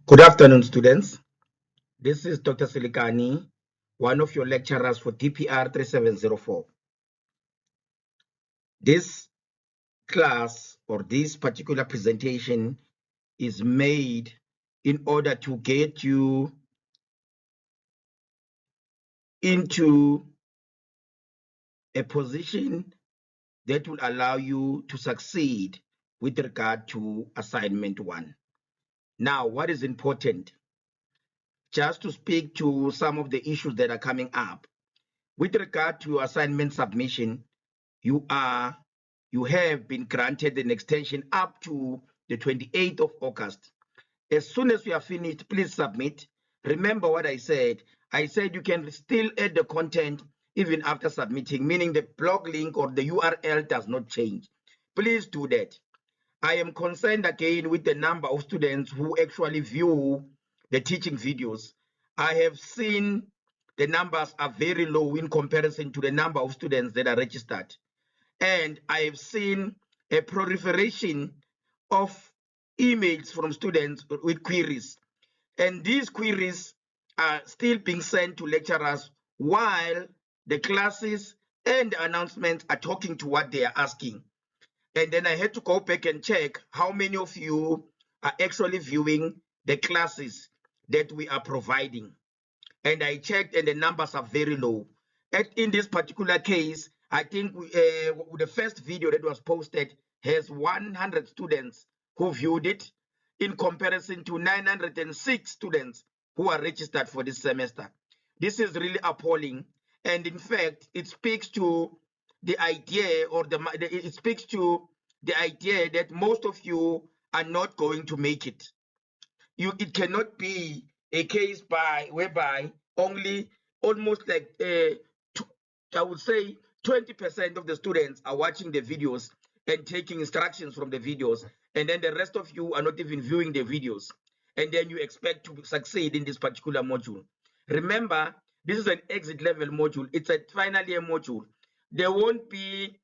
Good afternoon, students. This is Dr. Silikani, one of your lecturers for DPR 3704. This class or this particular presentation is made in order to get you into a position that will allow you to succeed with regard to assignment 1. Now, what is important? Just to speak to some of the issues that are coming up. With regard to assignment submission, you have been granted an extension up to the 28th of August. As soon as you are finished, please submit. Remember what I said. I said you can still add the content even after submitting, meaning the blog link or the URL does not change. Please do that. I am concerned again with the number of students who actually view the teaching videos. I have seen the numbers are very low in comparison to the number of students that are registered. And I have seen a proliferation of emails from students with queries. And these queries are still being sent to lecturers while the classes and the announcements are talking to what they are asking. And then I had to go back and check how many of you are actually viewing the classes that we are providing. And I checked and the numbers are very low. In this particular case, I think the first video that was posted has 100 students who viewed it in comparison to 906 students who are registered for this semester. This is really appalling. And in fact, it speaks to the idea it speaks to the idea that most of you are not going to make it. It cannot be a case whereby only almost like I would say 20% of the students are watching the videos and taking instructions from the videos, and then the rest of you are not even viewing the videos, and then you expect to succeed in this particular module. Remember, this is an exit level module. It's a final year module. There won't be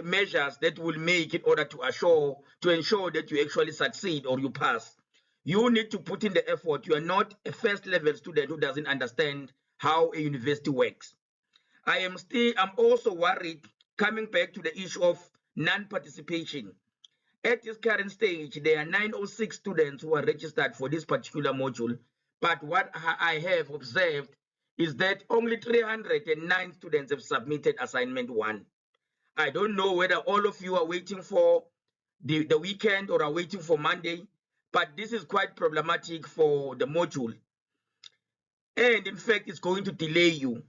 measures that will make in order to ensure that you actually succeed or you pass. You need to put in the effort. You are not a first level student who doesn't understand how a university works. I'm also worried, coming back to the issue of non-participation. At this current stage, there are 906 students who are registered for this particular module. But what I have observed is that only 309 students have submitted assignment 1. I don't know whether all of you are waiting for the weekend or are waiting for Monday, but this is quite problematic for the module. And in fact, it's going to delay you.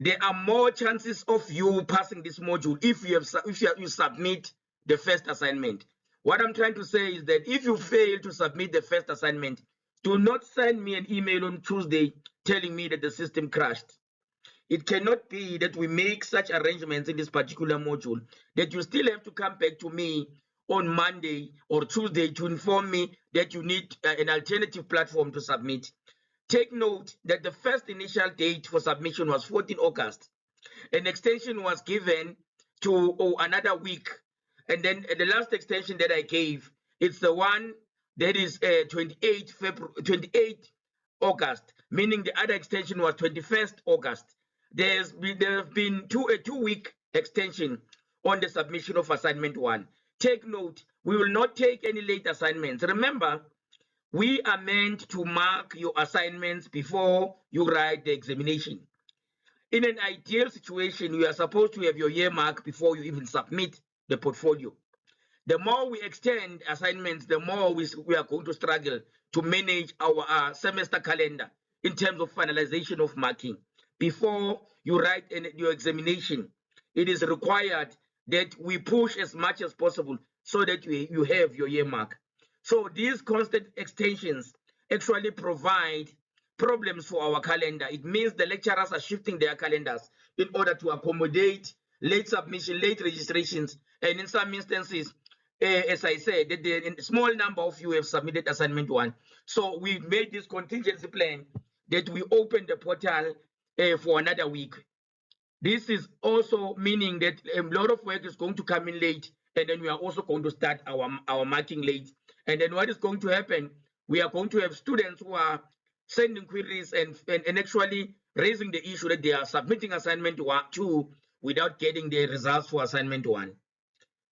There are more chances of you passing this module if you submit the first assignment. What I'm trying to say is that if you fail to submit the first assignment, do not send me an email on Tuesday telling me that the system crashed. It cannot be that we make such arrangements in this particular module that you still have to come back to me on Monday or Tuesday to inform me that you need an alternative platform to submit. Take note that the first initial date for submission was 14 August. An extension was given to another week. And then the last extension that I gave, it's the one that is 28 August, meaning the other extension was 21st August. There have been a 2-week extension on the submission of assignment 1. Take note, we will not take any late assignments. Remember, we are meant to mark your assignments before you write the examination. In an ideal situation, you are supposed to have your year mark before you even submit the portfolio. The more we extend assignments, the more we are going to struggle to manage our semester calendar in terms of finalization of marking. Before you write your examination, it is required that we push as much as possible so that you have your year mark. So these constant extensions actually provide problems for our calendar. It means the lecturers are shifting their calendars in order to accommodate late submission, late registrations, and in some instances, as I said, that a small number of you have submitted assignment 1. So we made this contingency plan that we open the portal for another week. This is also meaning that a lot of work is going to come in late, and then we are also going to start our marking late. And then what is going to happen? We are going to have students who are sending queries and actually raising the issue that they are submitting assignment 2 without getting the results for assignment 1.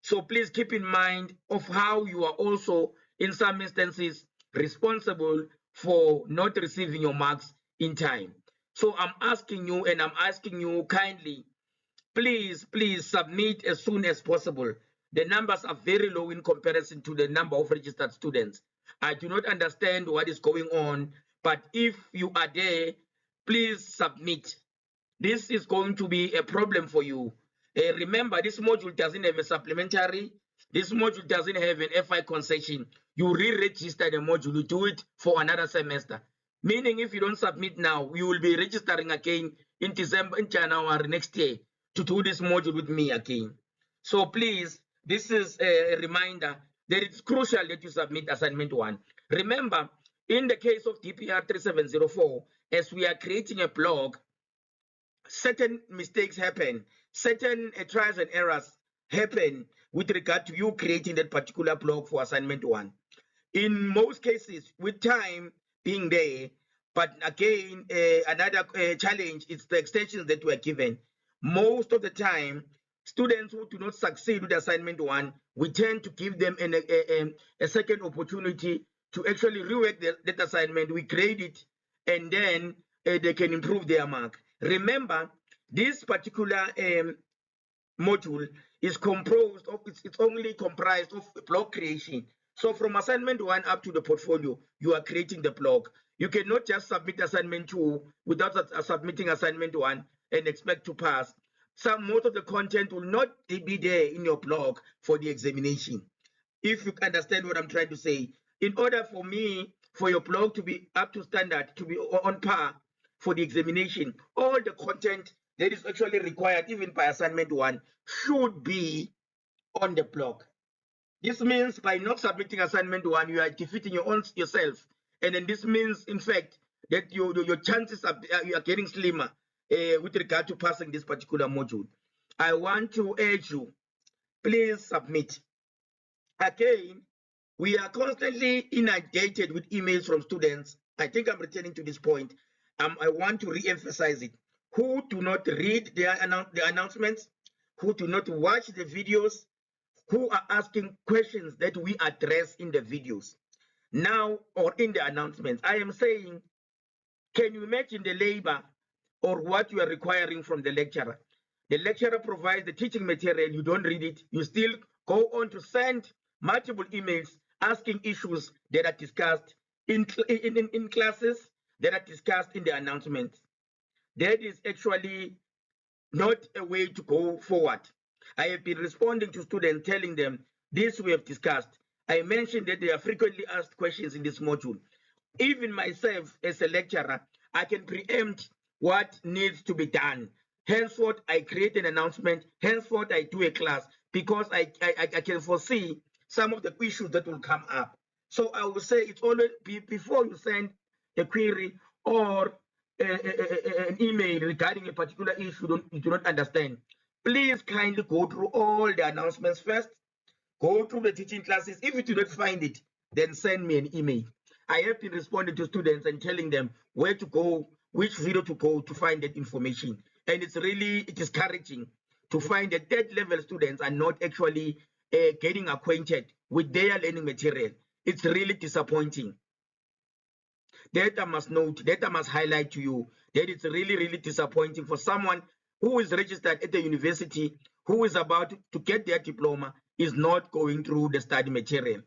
So please keep in mind of how you are also, in some instances, responsible for not receiving your marks in time. So I'm asking you kindly, please submit as soon as possible. The numbers are very low in comparison to the number of registered students. I do not understand what is going on, but if you are there, please submit. This is going to be a problem for you. Remember, this module doesn't have a supplementary. This module doesn't have an FI concession. You re-register the module, you do it for another semester. Meaning if you don't submit now, you will be registering again in December, in January next year to do this module with me again. So please, this is a reminder that it's crucial that you submit assignment 1. Remember, in the case of DPR 3704, as we are creating a blog, certain mistakes happen, certain trials and errors happen with regard to you creating that particular blog for assignment 1. In most cases, with time being there, but again, another challenge is the extensions that were given. Most of the time, students who do not succeed with assignment 1, we tend to give them a second opportunity to actually rework that assignment. We grade it, and then they can improve their mark. Remember, this particular module is composed of, it's only comprised of blog creation. So from assignment 1 up to the portfolio, you are creating the blog. You cannot just submit assignment 2 without submitting assignment 1 and expect to pass. Most of the content will not be there in your blog for the examination. If you understand what I'm trying to say, in order for your blog to be up to standard, to be on par for the examination, all the content that is actually required, even by assignment 1, should be on the blog. This means by not submitting assignment 1, you are defeating yourself. And then this means, in fact, that your chances you are getting slimmer with regard to passing this particular module. I want to urge you, please submit. Again, we are constantly inundated with emails from students. I think I'm returning to this point. I want to re-emphasize it. Who do not read the announcements, who do not watch the videos, who are asking questions that we address in the videos now or in the announcements. I am saying, can you imagine the labor or what you are requiring from the lecturer? The lecturer provides the teaching material, you don't read it, you still go on to send multiple emails asking issues that are discussed in classes, that are discussed in the announcements. That is actually not a way to go forward. I have been responding to students, telling them this we have discussed. I mentioned that there are frequently asked questions in this module. Even myself as a lecturer, I can preempt what needs to be done. Henceforth, I create an announcement. Henceforth, I do a class because I can foresee some of the issues that will come up. So I will say it's always before you send a query or an email regarding a particular issue you do not understand, please kindly go through all the announcements first. Go through the teaching classes. If you do not find it, then send me an email. I have been responding to students and telling them where to go, which video to go to find that information. And it's really discouraging to find that third level students are not actually getting acquainted with their learning material. It's really disappointing. That I must note, that I must highlight to you, that it's really disappointing for someone who is registered at the university, who is about to get their diploma, is not going through the study material.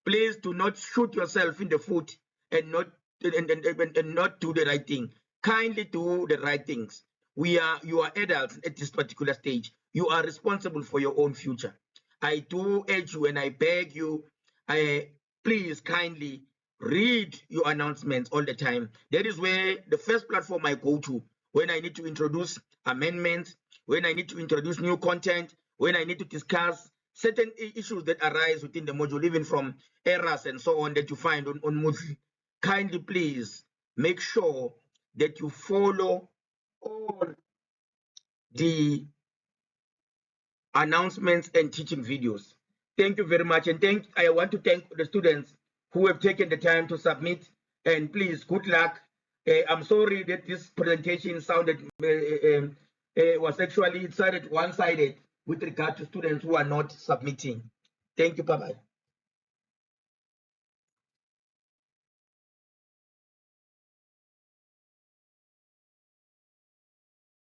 Please do not shoot yourself in the foot and not do the right thing. Kindly do the right things. You are adults at this particular stage. You are responsible for your own future. I do urge you and I beg you, please kindly read your announcements all the time. That is where the first platform I go to when I need to introduce amendments, when I need to introduce new content, when I need to discuss certain issues that arise within the module, even from errors and so on that you find on Moodle. Kindly please make sure that you follow all the announcements and teaching videos. Thank you very much. And I want to thank the students who have taken the time to submit. And please, good luck. I'm sorry that this presentation sounded was actually it sounded one-sided with regard to students who are not submitting. Thank you. Bye-bye.